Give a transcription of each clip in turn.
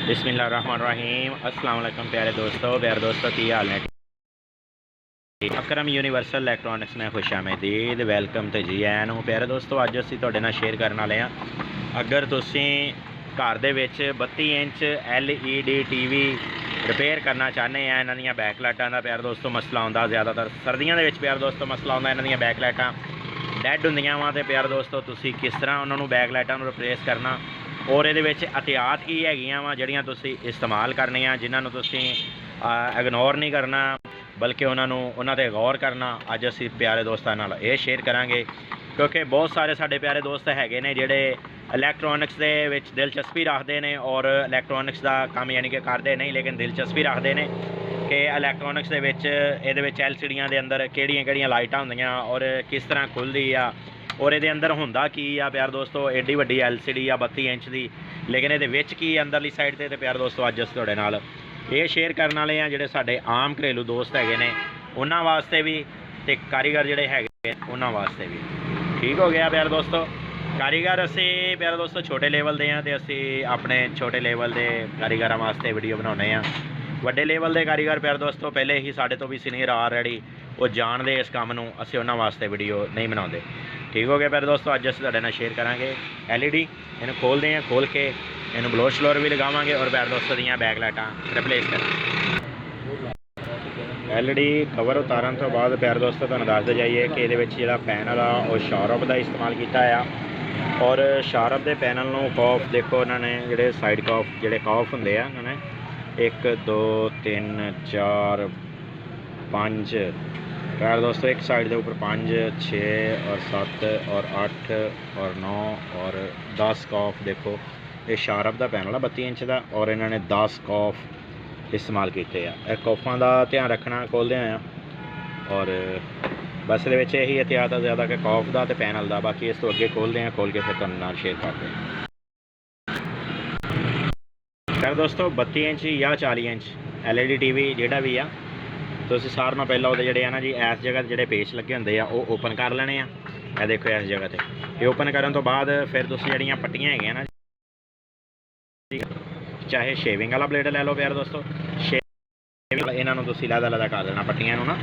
बिस्मिल्लाहिर्रहमानिर्रहीम। अस्सलाम वालेकुम प्यारे दोस्तों की हाल ने। अकरम यूनीवर्सल इलैक्ट्रॉनिक्स में खुश आमदीद वैलकम तो जी आया नूं प्यारे दोस्तों। अज असीं तुहाडे नाल शेयर करने वाले हाँ, अगर तुसीं घर दे विच 32 इंच LED TV रिपेयर करना चाहते हैं, इन्हां दीयां बैक लाइटां दा प्यारे दोस्तों मसला आउंदा ज़्यादातर सर्दियों के प्यारे दोस्तों मसला आउंदा इन्हां दीयां बैक लाइटां डैड होंदियां वा। तो प्यारे दोस्तों तुसीं किस तरह उन्होंने बैक लाइटां नूं रिप्लेस करना और ये एहतियात की हैगियां वा जिहड़ियां तुसीं इस्तेमाल करनियां, जिन्हां नूं तुसीं इग्नोर नहीं करना बल्कि उन्होंने ते गौर करना। अज असीं प्यारे दोस्तों नाल ये शेयर करांगे क्योंकि बहुत सारे साडे प्यारे दोस्त हैगे ने जिहड़े इलैक्ट्रॉनिक्स दे विच दिलचस्पी रखते हैं और इलैक्ट्रॉनिक्स का काम यानी कि करते नहीं लेकिन दिलचस्पी रखते हैं कि इलैक्ट्रॉनिक्स दे विच इहदे विच LCD दे अंदर किहड़ियां लाइटां होंदियां और किस तरह खुलदी आ और ये अंदर होंदा की आ प्यार दोस्तों। एड्डी वड्डी LCD आ 32 इंच की, लेकिन ये विच की अंदरली साइड ते प्यार दोस्तों अज असीं तुहाडे नाल ये शेयर करने वाले हैं जिहड़े साडे आम घरेलू दोस्त हैगे ने उन्हां वास्ते भी ते कारीगर जिहड़े हैगे उन्हां वास्ते भी। ठीक हो गया प्यार दोस्तों। कारीगर असी प्यारे दोस्तों छोटे लेवल दे हैं तो असी अपने छोटे लेवल के कारीगर वास्ते वीडियो बनाने हैं। वड्डे लेवल के कारीगर प्यारे दोस्तों पहले ही साढ़े तो भी सीनियर ऑलरेडी वो जानते इस काम नूं, असी उन्हां वास्ते वीडियो नहीं बनाते। ठीक हो गया प्यारे दोस्तों। अज असीं तुहाडे नाल शेयर करांगे LED इन्हूं खोलते हैं, खोल के इन्हूं ब्लो श्लोर भी लगावांगे और प्यारे दोस्तों दीयां बैक लाइटां रिप्लेस करांगे। LED कवर उतारन तो बाद प्यारे दोस्तों तुहानूं दसदे जाइए कि इहदे विच जिहड़ा पैनल आ वो शार्प का इस्तेमाल किया है और शार्प के पैनल नूं कॉफ देखो उन्होंने जिहड़े साइड कॉफ जिहड़े कॉफ हुंदे आ उन्होंने 1 2 3 4 5 प्यारे दोस्तों एक साइड के ऊपर 5 6 और 7 और 8 और 9 और 10 कॉफ देखो ये शार्प का पैनल है 32 इंच का और इन्होंने 10 कॉफ इस्तेमाल किए हैं। कॉफां का ध्यान रखना खोलते आया और बस ये यही एहतियात है ज़्यादा कि कॉफ का तो पैनल का, बाकी इस तो अगे खोलते हैं, खोल के फिर तुहानूं नाल शेयर करते हैं। फिर दोस्तों 32 इंच या 40 इंच LED TV जोड़ा भी आ तो सारे नाल पहला वो जोड़े ना जी इस जगह जोड़े पेच लगे होंगे आ वो ओपन कर लेने आ। देखो इस जगह पर ये ओपन करने तो बाद फिर तुम जड़ियाँ पट्टियाँ है ना चाहे शेविंग वाला ब्लेड ले लो प्यारे दोस्तों, इन्हों तुम लैदा लैदा कर लेना पट्टियां ना,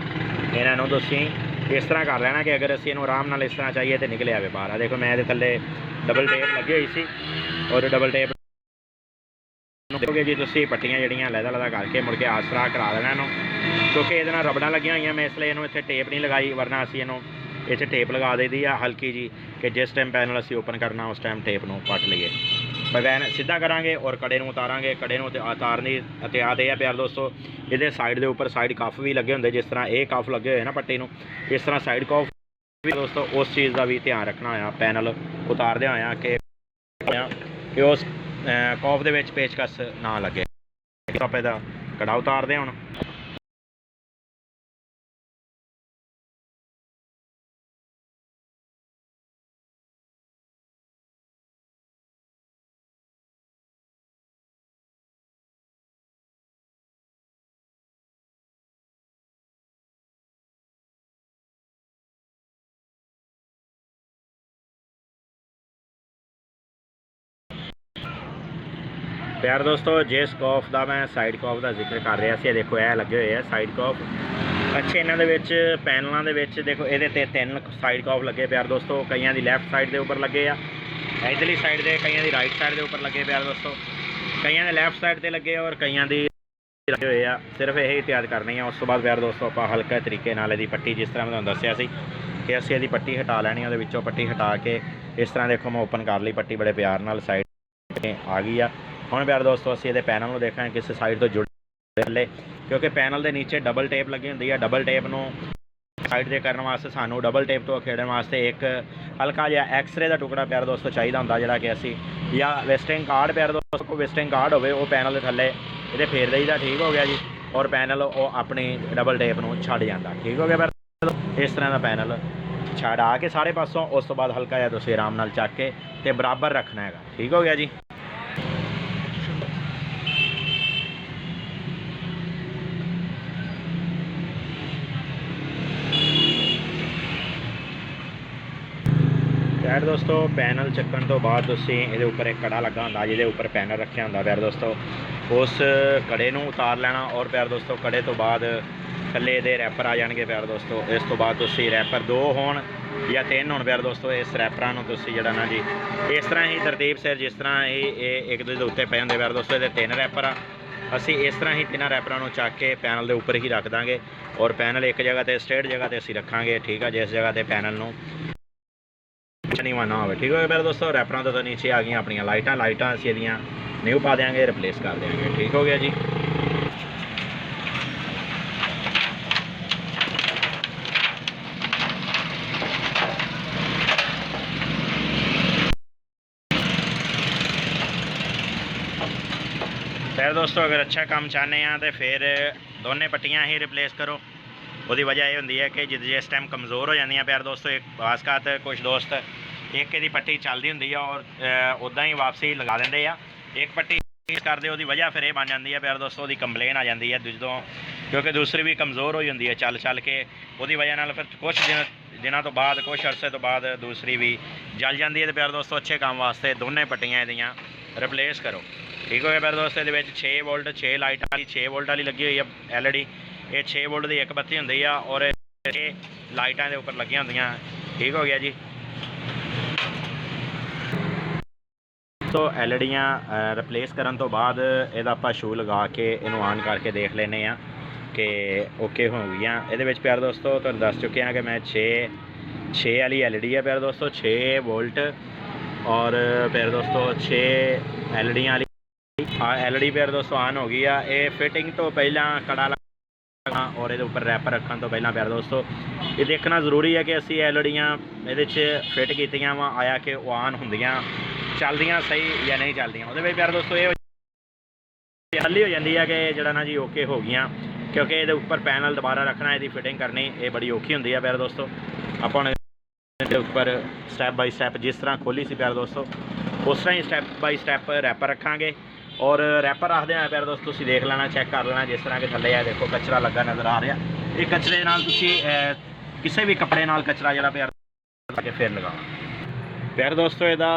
इन्हों तुम इस तरह कर लेना कि अगर असी इन्हूं आराम नाल इस तरह चाहिए तो निकले आवे बाहर। देखो मैं थल्ले डबल टेप लगी हुई सी और डबल टेप देखोगे जी तुम पट्टियां जड़ियाँ लैदा लैदा करके मुड़ के आसरा करा देना इन्हूं, क्योंकि ये रबड़ा लगिया हुई मैं इसलिए इन्हूं इत्थे टेप नहीं लगाई, वरना असी इन्हूं इत्थे टेप लगा दी दी हल्की जी कि जिस टाइम पैनल असी ओपन करना उस टाइम टेप नूं पट लीए। वैन सीधा करांगे और कड़े नूं उतारांगे, कड़े नूं उतारने एहतियात यह है प्यार दोस्तों ये साइड के उपर साइड कफ भी लगे होंगे, जिस तरह ये कफ लगे हुए ना पट्टी नूं इस तरह साइड कफ भी दोस्तों उस चीज़ का भी ध्यान रखना होया पैनल उतारदे होया कि उस कॉफ दे विच पेचकस ना लगे। आप इहदा कड़ा उतारदे हुण प्यार दोस्तों जिस कॉफ का मैं साइड कॉफ का जिक्र कर रहा सी, देखो यह लगे हुए हैं साइड कॉफ अच्छे इन्हों के पैनलों के देखो ये 3 साइड कॉफ लगे प्यार दोस्तों, कईयां दी लैफ्ट साइड के उपर लगे आ इधरली साइड के, कईयां दी राइट साइड के उपर लगे प्यार दोस्तों, कईयां दे लैफ्ट साइड से लगे और कईयां दी लगे हुए आ। सिर्फ यही एहतियात करनी है। उस तो बाद प्यार दोस्तों आप हल्का तरीके नाल इहदी पट्टी जिस तरह मैं तुहानूं दस्सिया सी कि असीं इहदी पट्टी हटा लैनी, उहदे विच्चों पट्टी हटा के इस तरह देखो मैं ओपन कर ली पट्टी बड़े प्यार नाल साइड आ गई आ। हुण प्यार दोस्तों असीं इहदे पैनल नूं देखांगे किस साइड तो जुड़े ले, क्योंकि पैनल के नीचे डबल टेप लगी होंदी है। डबल टेप नूं साइड से करने वास्ते सानू डबल टेप तो खेड़न वास्ते एक हल्का जिहा एक्सरे का टुकड़ा प्यार दोस्तों चाहिए होंदा, जिहड़ा कि असीं या विजिटिंग कार्ड प्यार दोस्तों कोई विजिटिंग कार्ड होवे वो पैनल के थल्ले इहदे फेर दईदा। ठीक हो गया जी और पैनल वो अपनी डबल टेप नूं छड्ड जांदा। ठीक हो गया प्यार इस तरह का पैनल छड़ा के सारे पासों, उस तो बाद हल्का जिहा तुसीं आराम नाल चक के ते बराबर रखना है। ठीक हो गया जी। प्यार दोस्तों पैनल चक्कन तो बाद तुसीं इहदे उपर एक कड़ा लगा हुंदा जिहदे उपर पैनल रखिया हुंदा प्यार दोस्तों उस कड़े नूं उतार लेना और प्यार दोस्तों कड़े तो बाद थल्ले इहदे रैपर आ जाणगे प्यार दोस्तों। इस तो बाद तुसीं रैपर 2 होण या 3 होण प्यार दोस्तों इस रैपरां नूं तुसीं जिहड़ा ना जी इस तरह ही तरतीब सिर जिस तरह ये एक दूजे दे उत्ते पए हुंदे प्यार दोस्तों इहदे 3 रैपर आ असी इस तरह ही 3 रैपरां नूं चक के पैनल के उपर ही रख देंगे और पैनल एक जगह ते स्ट्रेट जगह ते असी रखांगे ठीक है जिस जगह ते पैनल नूं नीवा ना हो ठीक है प्यार दोस्तों। रैपरां तो नीचे आ गई अपनी लाइटां असी इहदियां न्यू पा देंगे रिप्लेस कर देंगे ठीक हो गया जी। प्यार दोस्तों अगर अच्छा काम चाहते हैं तो फिर दोनों पट्टियां ही रिप्लेस करो। उसकी वजह यह होंगी है कि जिस टाइम कमज़ोर हो जाती प्यार दोस्तों एक बासकात कुछ दोस्त एक की पट्टी चलती होंगी और उदा ही वापसी लगा देंगे एक पट्टी करते उसकी वजह फिर बन जाती है प्यार दोस्तों। कंप्लेन आ जाती है जो क्योंकि दूसरी भी कमज़ोर हो जाती है चल के उसकी वजह फिर कुछ दिनों तो बाद कुछ अरसे तो बाद दूसरी भी जल जाती है। तो प्यार दोस्तों अच्छे काम वास्ते दोनों पट्टियां इहदियां रिप्लेस करो ठीक हो गया प्यार दोस्तों। ये 6 वोल्ट 6 लाइट वाली 6 वोल्ट वाली लगी हुई है LED ये 6 वोल्ट की एक बत्ती होंगी और 6 लाइटां के उपर लगी होंदियां ठीक हो गया जी। तो LEDियाँ रिप्लेस करन तो बाद इहदा आपां शू लगा के इनू ऑन करके देख लेने कि ओके हो गई। ये प्यार दोस्तों तुहानूं दस चुके हैं कि मैं 6 वाली LED है प्यार दोस्तों 6 वोल्ट और प्यार दोस्तों 6 LEDियाँ वाली LED प्यार दोस्तों ऑन हो गई है। ये फिटिंग तो पहला कड़ा लगा और ये उपर रैपर रखने तो पहला प्यार दोस्तों ये देखना जरूरी है कि असी LEDियाँ ये फिट कीतियां वा आया कि वो ऑन होंदियां चलदियां सही या नहीं चलदियां। वो प्यार दोस्तों ये तसल्ली हो जाती है कि जड़ा ना जी ओके हो गई क्योंकि ये उपर पैनल दोबारा रखना इसकी फिटिंग करनी ये बड़ी औखी होंदी है प्यार दोस्तों। आपां उपर स्टैप बाई स्टैप जिस तरह खोली सी प्यार दोस्तों उस तरह ही स्टैप बाई स्टैप रैपर रखांगे और रैपर रखते हैं प्यार दोस्तों तुसीं देख लेना चैक कर लेना जिस तरह के थल्ले है देखो कचरा लगा नज़र आ रहा ये कचरे नाल तुसीं किसी भी कपड़े नाल कचरा जिहड़ा प्यार के फिर लगाओ प्यार दोस्तों। इसदा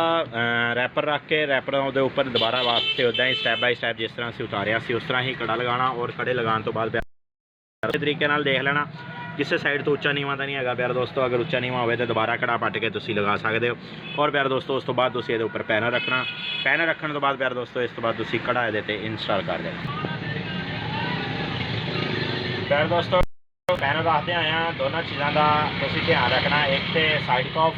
रैपर रख के रैपर उहदे उपर दोबारा वास्ते उदा ही स्टैप बाई स्टैप जिस तरह असीं उतारिया सी उस तरह ही कड़ा लगाना और कड़े लगाने तो बाद प्यार तरीके नाल देख लेना किसी साइड तो उच्चा नीवा तो नहीं है प्यार दोस्तों। अगर उच्चा नीवा हो तो दोबारा कड़ा पट के तुसीं लगा सकते हो और प्यार दोस्तों उस तो बाद तुसीं इहदे उपर पैनल रखना पैनल रखने तो बाद प्यार दोस्तों इस तो बाद तुसीं कड़ा इहदे ते इंस्टॉल कर देना प्यार दोस्तों। पैनल रखते आए दोनों चीज़ों का तुसीं ध्यान रखना एक तो साइड कॉफ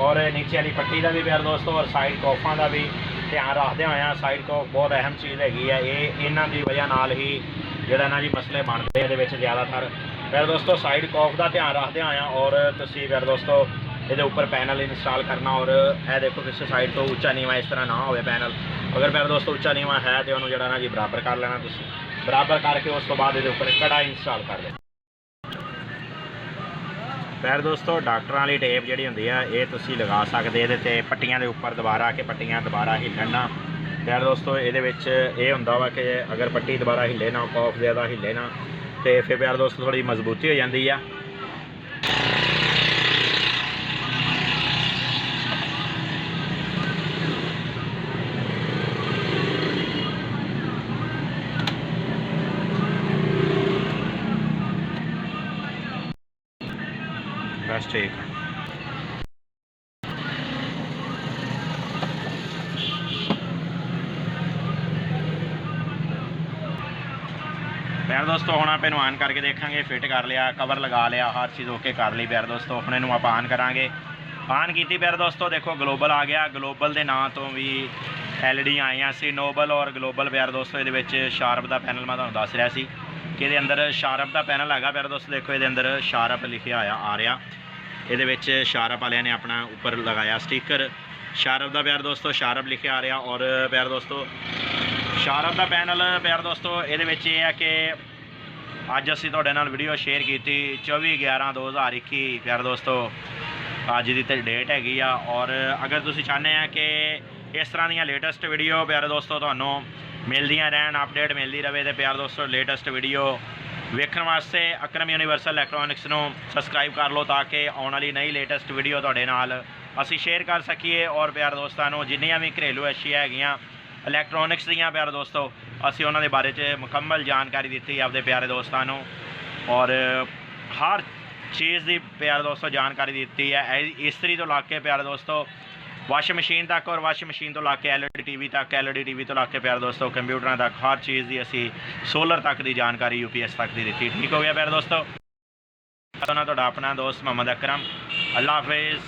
और नीचे वाली पट्टी का भी प्यार दोस्तों और साइड कॉफा का भी ध्यान रखते आए। साइड कॉफ बहुत अहम चीज़ हैगी है ये इन्हां दी वजह नाल ही जिहड़ा ना जी मसले बनते हैं इहदे ज़्यादातर प्यार दोस्तों साइड कॉफ का ध्यान रखते आए और तुसीं प्यार दोस्तों ये उपर पैनल इंस्टॉल करना और यह देखो किसी साइड तो उच्चा नीवा इस तरह ना हो पैनल अगर प्यार दोस्तों उच्चा नीवा है तो उन्होंने जिहड़ा ना जी बराबर कर लेना तुसीं बराबर करके उस तो बाद ये उपर कड़ा इंस्टॉल कर देना प्यार दोस्तों। डॉक्टर वाली टेप जी होंगी है ये तुसीं लगा सकते ये पट्टियां के उपर दोबारा के पट्टियां दोबारा हिलन ना प्यार दोस्तों। ये होंदा वा कि अगर पट्टी दोबारा हिले ना कॉफ ज़्यादा हिले ना तो फिर प्यार दोस्तों थोड़ी मजबूती हो जाती है। बस ठीक है प्यार दोस्तों हुण आप ऑन करके देखेंगे फिट कर लिया कवर लगा लिया हर चीज़ ओके कर ली प्यार दोस्तों। हुण इनू आप ऑन करांगे ऑन की प्यार दोस्तों देखो ग्लोबल आ गया ग्लोबल के नाम तो भी LED आईयां सी नोबल और ग्लोबल प्यार दोस्तों। ये शार्प का पैनल मैं तुहानूं दस रहा सी कि ये अंदर शार्प का पैनल है प्यार दोस्तों। देखो ये अंदर शार्प लिखा आ रहा ये शार्प वाले ने अपना ऊपर लगाया स्टिकर शार्प का प्यार दोस्तों शार्प लिखे आ रहा और प्यार दोस्तों शार्प का पैनल प्यार दोस्तों। ये है कि अज असी तुहाडे नाल वीडियो शेयर की 24/11/2021 प्यार दोस्तों अज की डेट हैगी आ और अगर तुसीं चाहते हैं कि इस तरह दी लेटेस्ट वीडियो प्यारे दोस्तों तुहानूं मिलदियां रहन अपडेट मिलती रहे तो प्यारे दोस्तों लेटेस्ट वीडियो वेखण वास्ते अक्रम यूनीवर्सल इलैक्ट्रॉनिक्स नूं सबसक्राइब कर लो ताकि आने वाली नई लेटेस्ट वीडियो तुहाडे नाल ਅਸੀਂ ਸ਼ੇਅਰ ਕਰ ਸਕੀਏ। ਔਰ ਪਿਆਰੇ ਦੋਸਤਾਂ ਨੂੰ ਜਿੰਨੀਆਂ ਵੀ ਘਰੇਲੂ ਅਸ਼ੀਆ ਹੈਗੀਆਂ ਇਲੈਕਟ੍ਰੋਨਿਕਸ ਦੀਆਂ ਪਿਆਰੇ ਦੋਸਤੋ ਅਸੀਂ ਉਹਨਾਂ ਦੇ ਬਾਰੇ 'ਚ ਮੁਕੰਮਲ ਜਾਣਕਾਰੀ ਦਿੱਤੀ ਆਪਦੇ ਪਿਆਰੇ ਦੋਸਤਾਂ ਨੂੰ। ਔਰ ਹਰ ਚੀਜ਼ ਦੀ ਪਿਆਰੇ ਦੋਸਤੋ ਜਾਣਕਾਰੀ ਦਿੱਤੀ ਹੈ, ਇਸਤਰੀ ਤੋਂ ਲਾ ਕੇ ਪਿਆਰੇ ਦੋਸਤੋ ਵਾਸ਼ਿੰਗ ਮਸ਼ੀਨ ਤੱਕ, ਔਰ ਵਾਸ਼ਿੰਗ ਮਸ਼ੀਨ ਤੋਂ ਲਾ ਕੇ LED TV ਤੱਕ, LED TV ਤੋਂ ਲਾ ਕੇ ਪਿਆਰੇ ਦੋਸਤੋ ਕੰਪਿਊਟਰਾਂ ਤੱਕ, ਹਰ ਚੀਜ਼ ਦੀ ਅਸੀਂ ਸੋਲਰ ਤੱਕ ਦੀ ਜਾਣਕਾਰੀ UPS ਤੱਕ ਦੀ ਦਿੱਤੀ। ਠੀਕ ਹੋ ਗਿਆ ਪਿਆਰੇ ਦੋਸਤੋ। ਤੁਹਾਡਾ ਆਪਣਾ ਦੋਸਤ ਮੁਹੰਮਦ ਅਕਰਮ। ਅੱਲਾ ਹਾਫਿਜ਼।